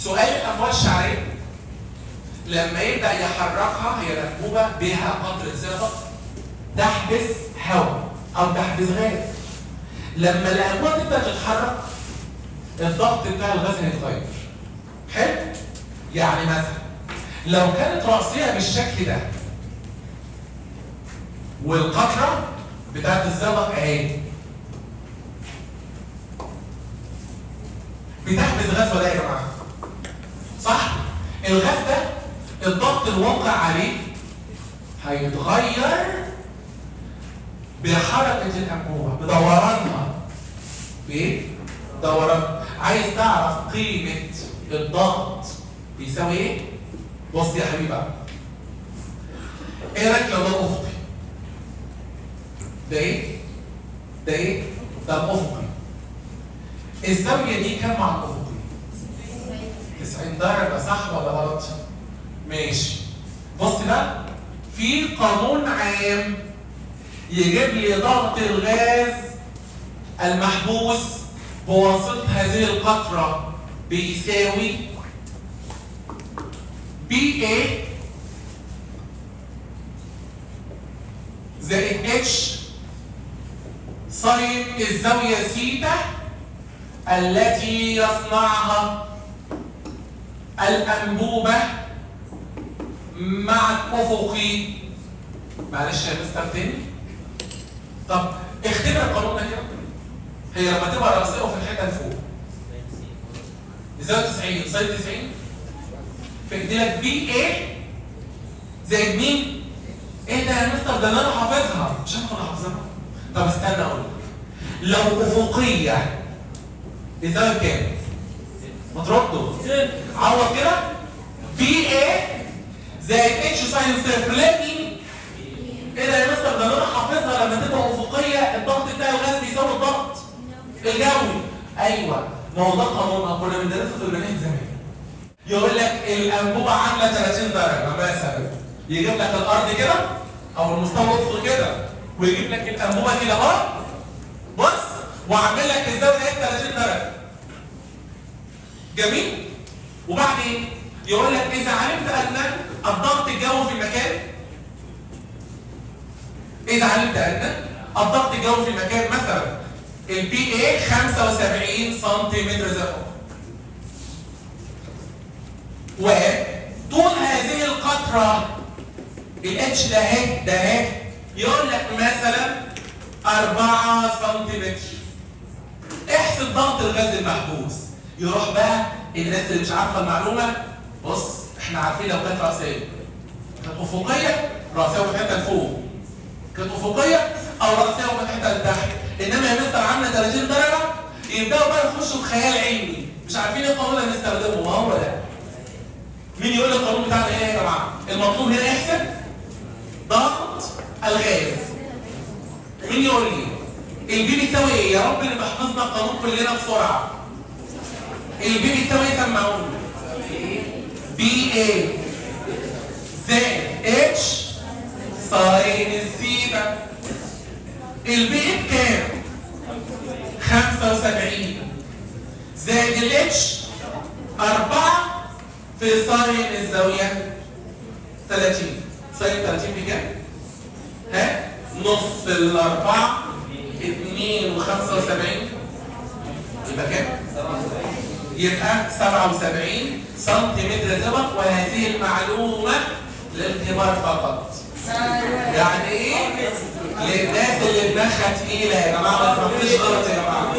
سؤال الاموال الشعريه لما يبدا يحركها هي الانبوبه بها قطره زئبق تحبس هواء او تحبس غاز. لما الانبوبه تبدا تتحرك الضغط بتاع الغاز هيتغير. حلو؟ يعني مثلا لو كانت راسيه بالشكل ده والقطره بتاعت الزئبق اهي بتحبس غاز ولا ايه يا جماعه؟ صح؟ الغاز ده الضغط الواقع عليه هيتغير بحركه الانبوبه بدورانها. بايه؟ دوران. عايز تعرف قيمه الضغط بيساوي ايه؟ بص يا حبيبي بقى. ايه رايك لو ده الافقي؟ ده ايه؟ ده ايه؟ ده الافقي. الزاويه دي كام مع الافقي؟ 90 درجه صح ولا غلط؟ ماشي. بص بقى في قانون عام يجيب لي ضغط الغاز المحبوس بواسطه هذه القطره بيساوي بي اي زائد اتش ساين الزاويه سيتا التي يصنعها الانبوبه مع الافقي. معلش يا مستر تاني. طب اختبر القانون ده كده. هي لما تبقى راسيه في الحته اللي فوق زاويه 90 ساين 90 فيدي لك بي ايه زائد مين؟ ايه ده يا مستر؟ ده اللي انا حافظها. مش انا كنت حافظها؟ طب استنى اقول لك. لو افقيه بزاويه كام؟ ما تردوا. عوض كده بي ايه زائد اتش ساين صفر. لا مين؟ ايه ده يا مستر؟ ده اللي انا حافظها. لما تبقى افقيه الضغط بتاع الغاز بيساوي الضغط الجوي. ايوه ما هو ده قانونها كنا بندرسه في المناهج زمان. يقول لك الانبوبه عامله 30 درجه مثلا، يجيب لك الارض كده او المستوى الافقي كده ويجيب لك الانبوبه كده اهو. بص وعامل لك الزاويه دي 30 درجه. جميل؟ وبعدين يقول لك اذا علمت ان الضغط الجوي في المكان، اذا علمت ان الضغط الجوي في المكان مثلا البي اي 75 سنتيمتر زئبق وطول هذه القطره الاتش ده اهي ده اهي يقول لك مثلا 4 سنتيمتر. احسب ضغط الغاز المحبوس. يروح بقى الناس اللي مش عارفه المعلومه. بص احنا عارفين لو كانت راسيه كانت افقيه راسيه وحته لفوق كانت افقيه او راسيه وحته لتحت. انما يا مستر عامله 30 درجه يبداوا بقى يخشوا في خيال علمي. مش عارفين ايه القانون اللي هنستخدمه. ما هو ده. مين يقول لي القانون بتاعنا ايه يا جماعه؟ المطلوب هنا يحسب ضغط الغاز. مين يقول لي؟ البي بيساوي ايه؟ يا رب اللي بحفظنا القانون كلنا بسرعه. البي بيساوي ايه؟ سمعوني. بي اي زائد اتش ساين الزيتا. البي بكام؟ 75 زائد الاتش 4 في ساين الزاويه 30. ساين 30 بكام؟ ها؟ نص الاربعه 2 و75 يبقى كام؟ يبقى 77 سنتيمتر زئبق. وهذه المعلومه للكبار فقط. يعني ايه؟ للناس اللي دماغها تقيله يا جماعه. ما تفهموش غلط يا جماعه.